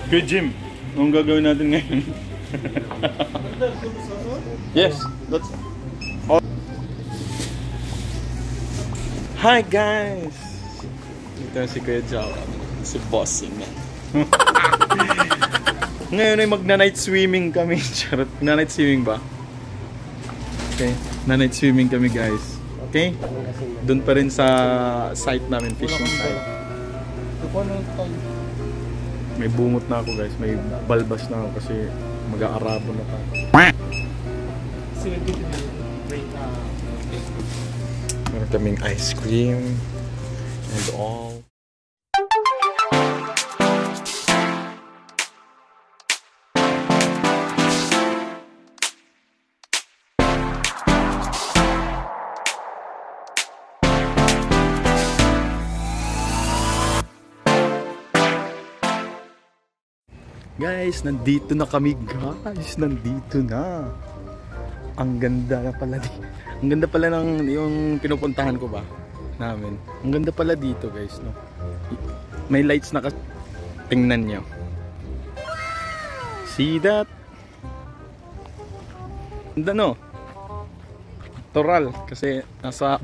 Good Jim, anong gagawin natin ngayon? Yes, that's all. Hi guys! Ito si Kuya Joe, si Bossing. Ngayon ay magna-night swimming kami. Charot, na-night swimming ba? Okay, na-night swimming kami guys. Okay? Doon pa rin sa site namin, fishing site. May bungot na ako guys, may balbas na ako kasi mag-aarabo na tayo. Meron kaming ice cream and all. Guys, nandito na kami guys, nandito na. Ang ganda na pala ang ganda pala ng yung pinupuntahan ko ba namin. Ang ganda pala dito guys, no. May lights na tingnan niyo. See that? Ganda no. Toral kasi nasa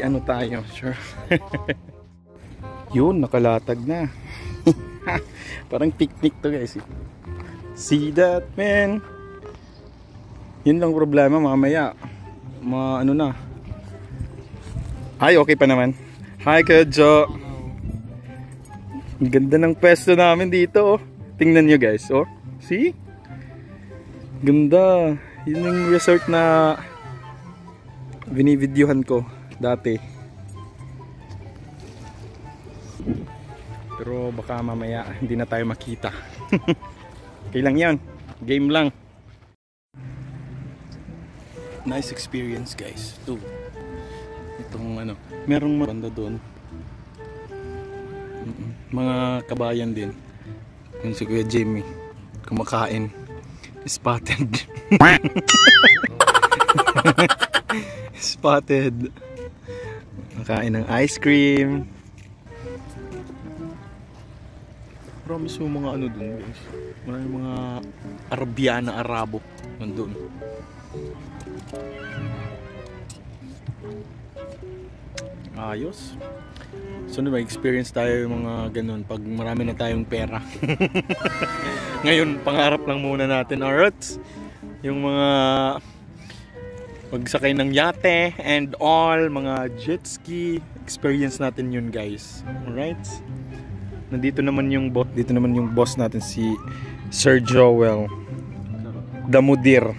ano tayo, sure. Yun, nakalatag na. Parang picnic to guys. See that man? Yun lang problema mamaya. Ano na. Ay, okay pa naman. Hi Kuya Joe. Ang ganda ng pwesto namin dito oh. Tingnan nyo guys oh. See? Ganda. Yun yung resort na binivideohan ko dati. Pero baka mamaya hindi na tayo makita. Okay lang yan. Game lang. Nice experience guys. Ito. Itong ano. Merong banda doon. Mga kabayan din. Yung si Kuya Jimmy. Kumakain. Spotted. Spotted. Nakain ng ice cream. Promise mo mga ano dun guys. Maraming mga Arabiana, Arabo nandun. Ayos. So may experience tayo yung mga ganun pag marami na tayong pera. Ngayon pangarap lang muna natin, alright? Yung mga pagsakay ng yate and all, mga jet ski, experience natin yun guys. Alright? Nandito naman yung boss natin si Sir Joel Damudir.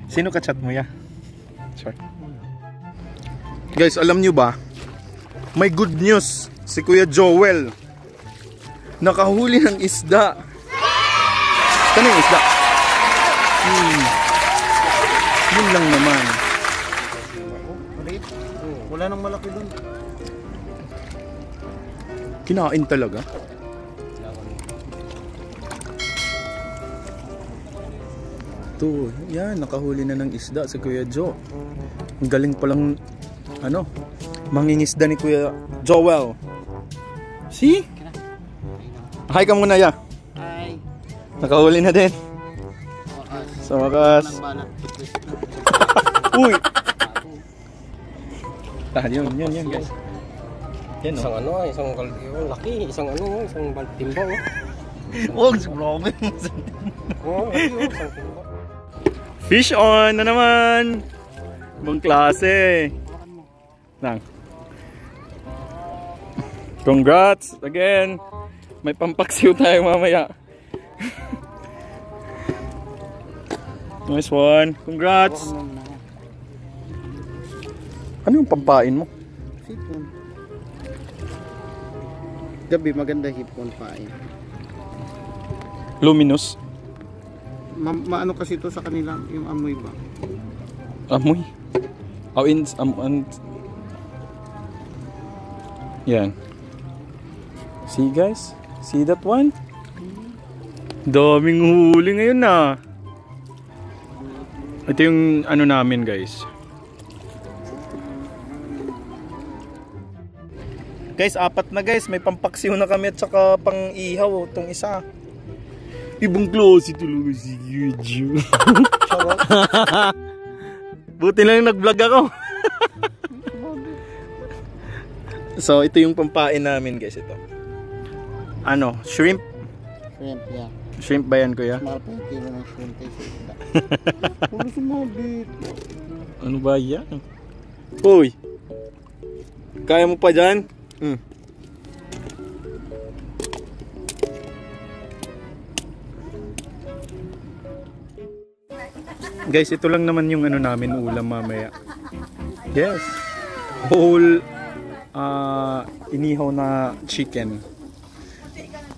Sino ka-chat mo ya? Sorry. Guys, alam nyo ba? May good news si Kuya Joel. Nakahuli ng isda. Saan yung isda? Yun lang naman. Wala nang malaki doon. Kinain talaga. Ito, yan, nakahuli na ng isda si Kuya Joe. Ang galing palang, ano, mangingisda ni Kuya Joel. See? Hi ka muna, ya. Hi. Nakahuli na din. Sa wakas. Uy! Yun guys. Yan, isang ano, isang laki, isang timba. Oh, grabe. Oh, isang timba. Fish on na naman. Ibang klase. Lang. Congrats again. May pampaksiw tayo mamaya. Nice one. Congrats. Ano yung pampain mo? Hipon. Gabi maganda hipon pain. Luminous. Maano kasi ito sa kanila yung amoy ba? Amoy? Oh, yan. See guys? See that one? Daming huli ngayon na. Ito yung ano namin guys. Guys, 4 na guys. May pampaksiw na kami at saka pang ihaw itong isa. Ibang klase talaga si Yuju. Charot. Buti lang nag-vlog ako. So, ito yung pampain namin guys. Ito. Ano? Shrimp? Shrimp, yeah. Shrimp ba yan kuya? Mahal po yung kilo ng shrimp tayo. Puro sumabit. Ano ba yan? Uy! Kaya mo pa dyan? Guys, ito lang naman yung ano namin ulam mamaya. Yes. Whole inihaw na chicken.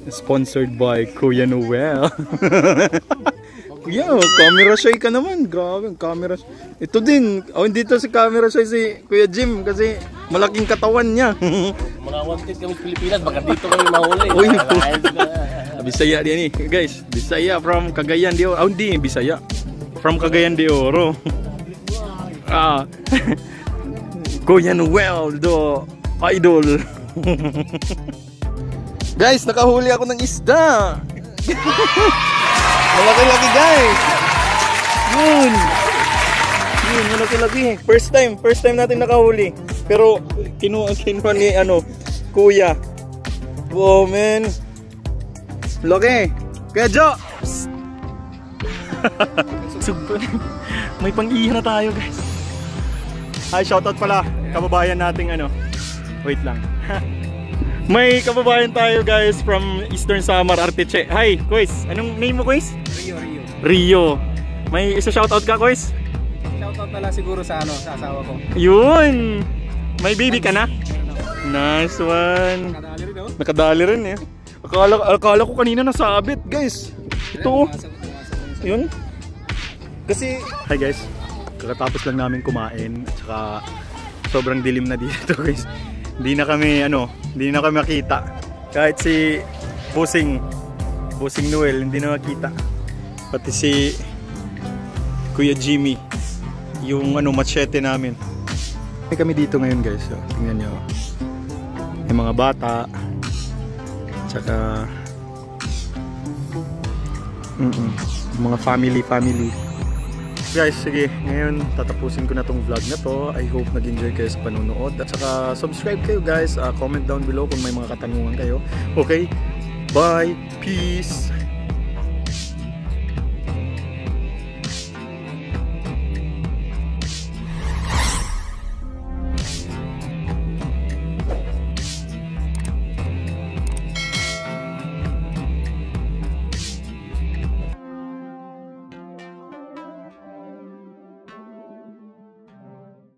Sponsored by Kuya Noel. Kuya, camera shy ka naman. Grabe, camera shy. Ito din. Oh, dito si camera shy si Kuya Jim kasi malaking katawan niya. Mga wanted kami sa Pilipinas, baka dito kami mahuli. Uy, Bisaya din eh. Guys, Bisaya from Cagayan de Oro. Oh, hindi, Bisaya. From Cagayan de Oro. Kuya Noel, do idol. Guys, nakahuli ako ng isda. Malaki-laki guys. Yun, malaki-laki. First time natin nakahuli. Pero kinuha ni Kuya. Wow man. Laki. Kaya Jo. May pang-iha na tayo guys. Hi, shoutout pala kababayan nating wait lang. May kababayan tayo guys from Eastern Samar, Arteche. Hi, Kuis. Anong name mo, Kuis? Rio. May isa shoutout ka, Kuis? Shoutout na lang siguro sa sa asawa ko. Yun. May baby ka na? Nice one. Nakadali rin, no? Nakadali rin eh. Akala ko kanina nasabit, guys. Ito. Yun. Kasi, hi guys. Kakatapos lang namin kumain at saka sobrang dilim na dito, guys. Hindi na kami makita. Kahit si Bossing Noel hindi na makita. Pati si Kuya Jimmy, yung machete namin. May kami dito ngayon guys. So, tingnan niyo. May mga bata. Tsaka mga family. Guys, sige, ngayon tatapusin ko na tong vlog na to. I hope nag-enjoy kayo sa panonood. At saka subscribe kayo guys. Comment down below kung may mga katanungan kayo. Okay? Bye! Peace!